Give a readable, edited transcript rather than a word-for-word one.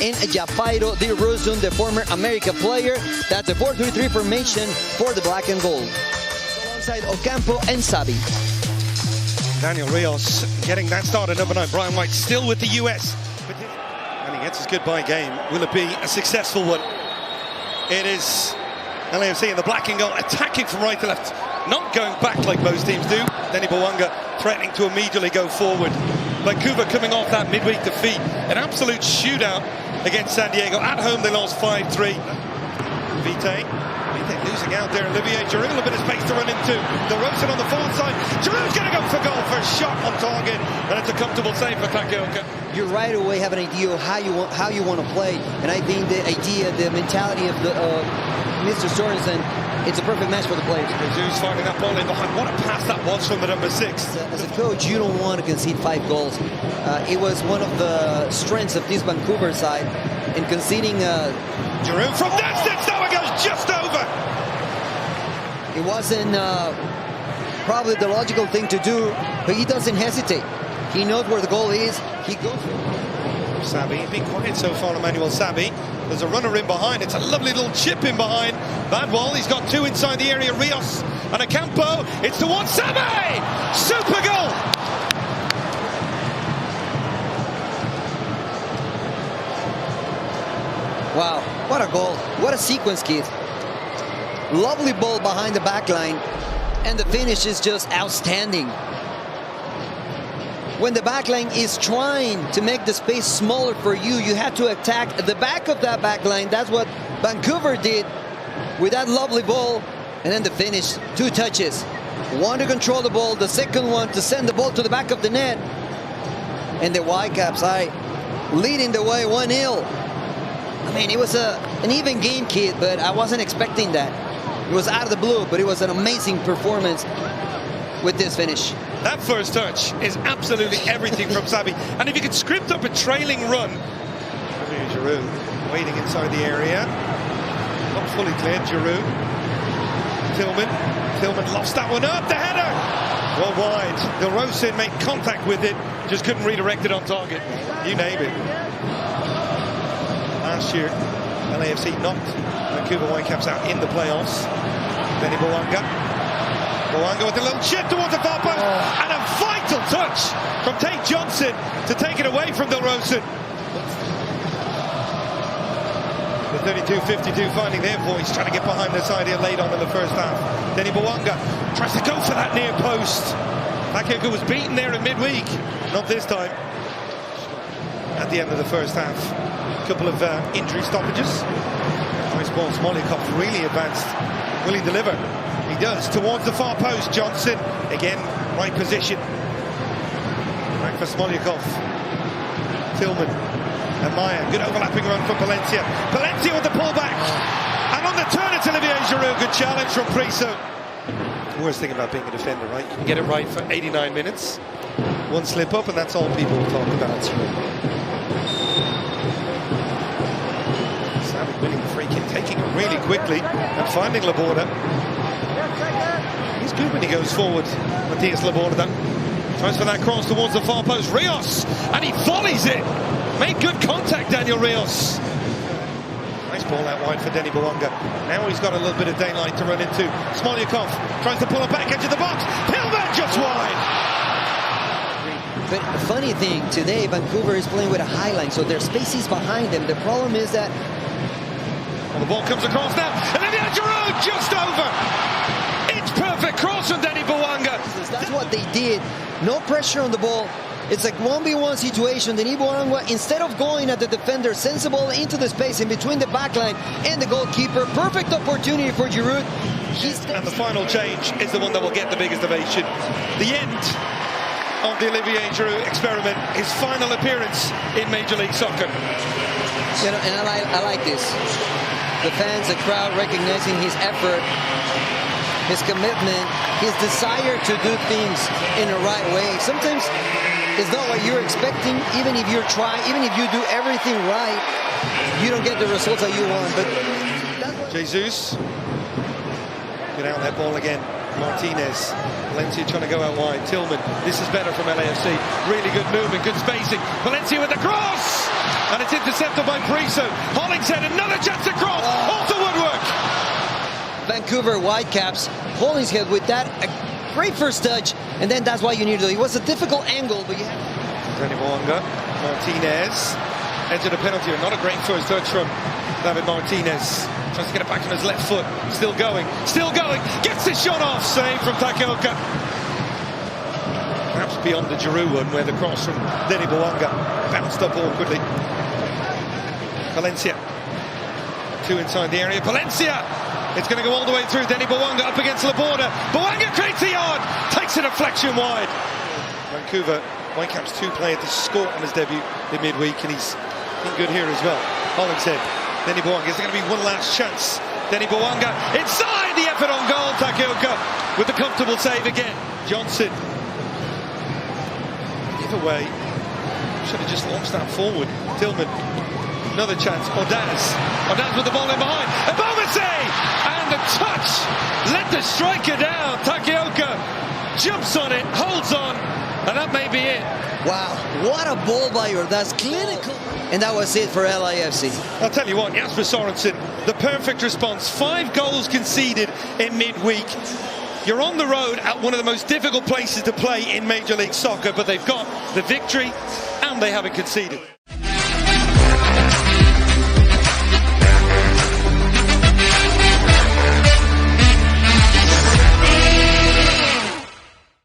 and Japairo de Rosun, the former America player. That's a 4-3-3 formation for the black and gold. Alongside Ocampo and Sabi. Daniel Rios getting that start at number 9. Brian White still with the US. And he gets his goodbye game. Will it be a successful one? It is LAFC in the black and gold, attacking from right to left. Not going back like most teams do. Denny Bouanga threatening to immediately go forward. Vancouver coming off that midweek defeat. An absolute shootout against San Diego. At home they lost 5-3. Vite losing out there. Olivier Giroud, a bit of space to run into. The Rosen on the far side. Giroud's going to go for goal for a shot on target. And it's a comfortable save for Takeoka. You right away have an idea of how you want to play. And I think the idea, the mentality of the Mr. Sorensen, it's a perfect match for the players. Jesus finding that ball in behind. What a pass that was from the number 6. As a coach, you don't want to concede 5 goals. It was one of the strengths of this Vancouver side in conceding. Giroud from distance. Now it goes just over. It wasn't probably the logical thing to do, but he doesn't hesitate. He knows where the goal is. He goes for it. Sabi, been quiet so far, Emmanuel Sabi. There's a runner in behind. It's a lovely little chip in behind. Bad ball. He's got 2 inside the area. Rios and Ocampo. It's towards Sabi. Super goal. Wow, what a goal. What a sequence, Keith. Lovely ball behind the back line, and the finish is just outstanding. When the back line is trying to make the space smaller for you, you have to attack the back of that back line. That's what Vancouver did with that lovely ball. And then the finish, 2 touches. One to control the ball, the second one to send the ball to the back of the net. And the Whitecaps leading the way 1-0. I mean, it was an even game, kid, but I wasn't expecting that. It was out of the blue, but it was an amazing performance with this finish. That first touch is absolutely everything from Sabi. And if you could script up a trailing run. Giroud waiting inside the area. Not fully cleared, Giroud. Tillman lost that one up. The header! Well wide. The Rosen made contact with it. Just couldn't redirect it on target. You name it. Last year, LAFC knocked Vancouver Whitecaps out in the playoffs. Denny Bouanga with a little chip towards the far post. And a vital touch from Tate Johnson to take it away from Del Rosen. The 32-52 finding their voice, trying to get behind the side here late on in the first half. Denny Bouanga tries to go for that near post. Takeoka was beaten there in midweek. Not this time. At the end of the first half. A couple of injury stoppages. Nice ball. Smolyakov really advanced. Will he deliver? He does. Towards the far post. Johnson again, right position. Back for Smolyakov. Tillman and Maya. Good overlapping run for Palencia. Palencia with the pullback. And on the turn, it's Olivier Giroud. Good challenge from Priso. Worst thing about being a defender, right? You can get it right for 89 minutes. One slip up, and that's all people will talk about. Sabi winning the free kick, taking it really quickly, and finding Laborda. He's good when he goes forward. Matias Laborda tries for that cross towards the far post. Rios, and he volleys it. Made good contact, Daniel Rios. Nice ball out wide for Denny Bouanga. Now he's got a little bit of daylight to run into. Smolyakov tries to pull it back into the box. Pillman just wide. But the funny thing, today Vancouver is playing with a high line, so there's spaces behind them. The problem is that... Well, the ball comes across now. Olivier Giroud just over. It's perfect cross from Denny Bouanga. That's what they did. No pressure on the ball. It's like 1v1 situation. Denny Bouanga, instead of going at the defender, sends the ball into the space in between the backline and the goalkeeper. Perfect opportunity for Giroud. And the final change is the one that will get the biggest ovation. The end of the Olivier Giroud experiment, his final appearance in Major League Soccer. You know, and I like this. The fans, the crowd recognizing his effort, his commitment, his desire to do things in the right way. Sometimes it's not what you're expecting. Even if you're trying, even if you do everything right, you don't get the results that you want. But Jesus, get out that ball again. Martinez, Valencia trying to go out wide. Tillman, this is better from LAFC. Really good movement, good spacing. Valencia with the cross! and it's intercepted by Priso. Hollingshead, another chance to cross, off the woodwork. Vancouver Whitecaps, Hollingshead with that a great first touch, and then that's why you need to. It was a difficult angle, but you have. Danny Boanga, Martinez, edge of the penalty, not a great first touch from David Martinez. Tries to get it back on his left foot, still going, gets the shot off, save from Takeoka. Perhaps beyond the Giroud one, where the cross from Denny Boanga bounced up awkwardly. Valencia, two inside the area, Valencia! It's going to go all the way through, Denny Boanga up against Laborda. Boanga creates the yard, takes a deflection wide. Vancouver Whitecaps 2 player to score on his debut in midweek, and he's been good here as well. Hollingshead, Denny Boanga, is there going to be one last chance? Denny Boanga, inside the effort on goal, Takeoka with the comfortable save again. Johnson, give away, should have just launched that forward. Tillman, another chance, Ordaz with the ball in behind, Ebomese, and the touch, let the striker down, Takeoka jumps on it, holds on, and that may be it. Wow, what a ball by Ordaz, clinical. And that was it for LAFC. I'll tell you what, Jasper Sorensen, the perfect response. 5 goals conceded in midweek. You're on the road at one of the most difficult places to play in Major League Soccer, but they've got the victory and they haven't conceded.